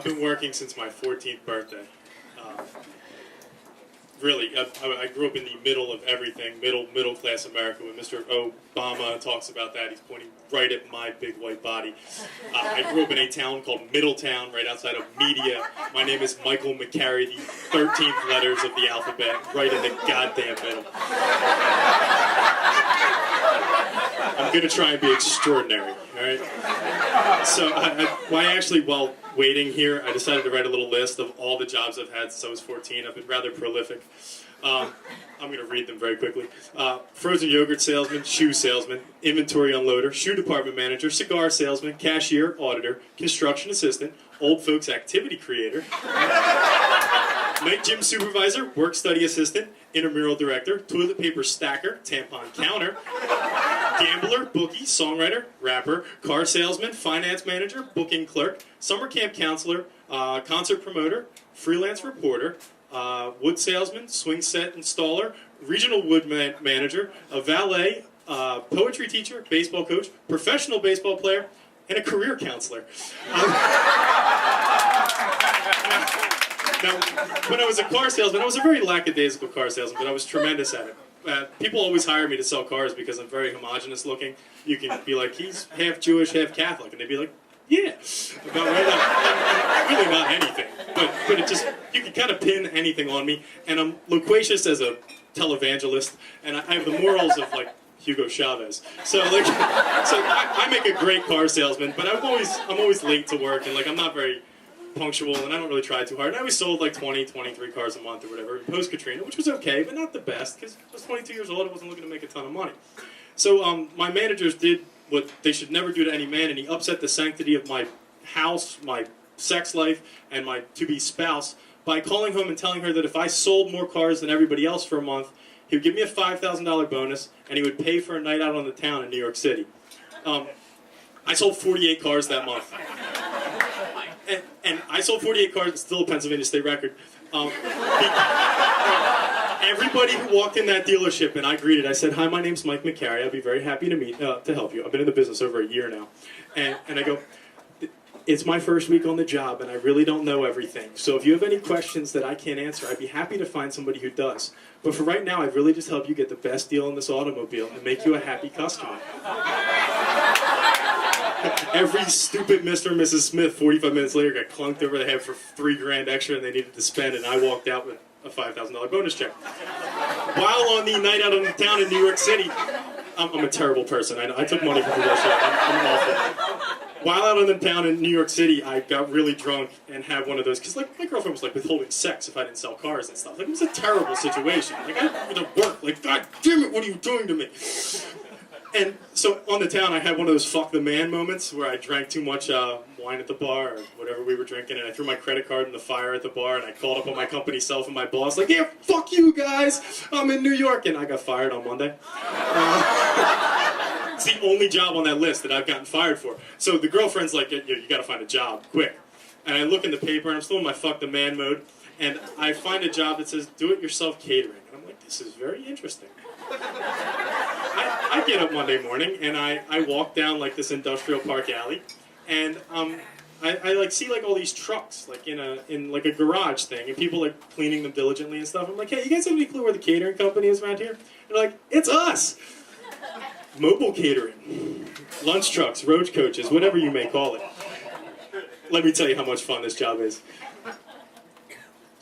been working since my 14th birthday. Really, I grew up in the middle of everything, middle class America. When Mr. Obama talks about that, he's pointing right at my big white body. I grew up in a town called Middletown, right outside of Media. My name is Michael McCary, the 13th letters of the alphabet, right in the goddamn middle. I'm going to try and be extraordinary, all right? So while waiting here, I decided to write a little list of all the jobs I've had since I was 14. I've been rather prolific. I'm going to read them very quickly. Frozen yogurt salesman, shoe salesman, inventory unloader, shoe department manager, cigar salesman, cashier, auditor, construction assistant, old folks activity creator, night gym supervisor, work study assistant, intramural director, toilet paper stacker, tampon counter, gambler, bookie, songwriter, rapper, car salesman, finance manager, booking clerk, summer camp counselor, concert promoter, freelance reporter, wood salesman, swing set installer, regional wood manager, a valet, poetry teacher, baseball coach, professional baseball player, and a career counselor. Now, when I was a car salesman, I was a very lackadaisical car salesman, but I was tremendous at it. People always hire me to sell cars because I'm very homogenous looking. You can be like, he's half Jewish, half Catholic, and they'd be like, yeah, about right now. Really not anything, but it just, you can kind of pin anything on me, and I'm loquacious as a televangelist, and I have the morals of like Hugo Chavez. So I make a great car salesman, but I'm always late to work, and like I'm not very punctual, and I don't really try too hard. And I always sold like 23 cars a month or whatever, post-Katrina, which was okay, but not the best, because I was 22 years old, I wasn't looking to make a ton of money. So my managers did what they should never do to any man, and he upset the sanctity of my house, my sex life, and my to-be spouse by calling home and telling her that if I sold more cars than everybody else for a month, he would give me a $5,000 bonus, and he would pay for a night out on the town in New York City. I sold 48 cars that month. And I sold 48 cars, it's still a Pennsylvania state record. Everybody who walked in that dealership and I greeted, I said, hi, my name's Mike McCary. I'd be very happy to help you. I've been in the business over a year now. And I go, it's my first week on the job and I really don't know everything. So if you have any questions that I can't answer, I'd be happy to find somebody who does. But for right now, I'd really just help you get the best deal in this automobile and make you a happy customer. Every stupid Mr. and Mrs. Smith 45 minutes later got clunked over the head for $3,000 extra and they needed to spend, and I walked out with a $5,000 bonus check. While on the night out on the town in New York City, I'm a terrible person. I took money from the restaurant. I'm awful. While out on the town in New York City, I got really drunk and had one of those, because like my girlfriend was like withholding sex if I didn't sell cars and stuff. Like it was a terrible situation. Like I had to work. Like, God damn it, what are you doing to me? And so on the town, I had one of those fuck the man moments where I drank too much wine at the bar or whatever we were drinking, and I threw my credit card in the fire at the bar, and I called up on my company self and my boss, like, yeah, fuck you guys, I'm in New York, and I got fired on Monday. It's the only job on that list that I've gotten fired for. So the girlfriend's like, you gotta find a job, quick. And I look in the paper, and I'm still in my fuck the man mode, and I find a job that says do-it-yourself catering. And I'm like, this is very interesting. I get up Monday morning and I walk down like this industrial park alley, and I like see like all these trucks like in like a garage thing, and people like cleaning them diligently and stuff. I'm like, hey, you guys have any clue where the catering company is around here? They're like, it's us. Mobile catering, lunch trucks, road coaches, whatever you may call it. Let me tell you how much fun this job is.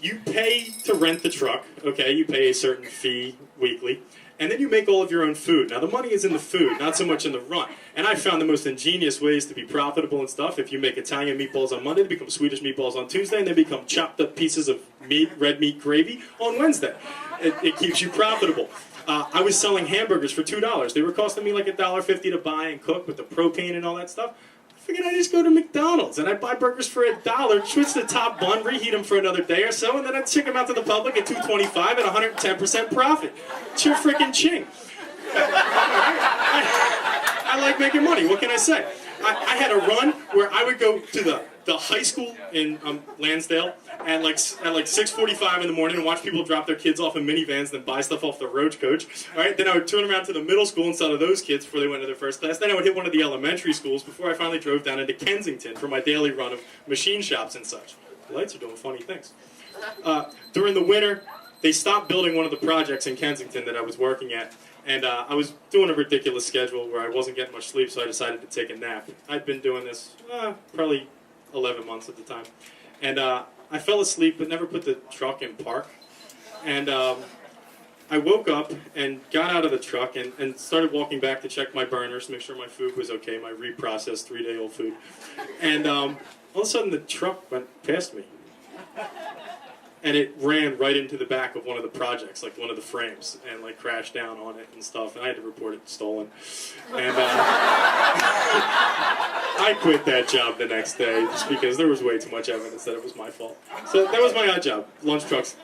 You pay to rent the truck, okay? You pay a certain fee weekly. And then you make all of your own food. Now the money is in the food, not so much in the run. And I found the most ingenious ways to be profitable and stuff. If you make Italian meatballs on Monday, they become Swedish meatballs on Tuesday, and they become chopped up pieces of meat, red meat gravy on Wednesday. It keeps you profitable. I was selling hamburgers for $2. They were costing me like $1.50 to buy and cook with the propane and all that stuff. I figured I'd just go to McDonald's and I'd buy burgers for $1, switch the top bun, reheat them for another day or so, and then I'd check them out to the public at $2.25 at 110% profit. It's your freaking ching. I like making money. What can I say? I had a run where I would go to the high school in Lansdale, at like 6:45 in the morning and watch people drop their kids off in minivans, then buy stuff off the road coach. All right, then I would turn around to the middle school instead of those kids before they went to their first class. Then I would hit one of the elementary schools before I finally drove down into Kensington for my daily run of machine shops and such. The lights are doing funny things. During the winter, they stopped building one of the projects in Kensington that I was working at. And I was doing a ridiculous schedule where I wasn't getting much sleep, so I decided to take a nap. I'd been doing this probably 11 months at the time. And I fell asleep but never put the truck in park. And I woke up and got out of the truck and started walking back to check my burners, make sure my food was okay, my reprocessed 3-day-old food. And all of a sudden the truck went past me. And it ran right into the back of one of the projects, like one of the frames, and like crashed down on it and stuff. And I had to report it stolen. And I quit that job the next day just because there was way too much evidence that it was my fault. So that was my odd job, lunch trucks.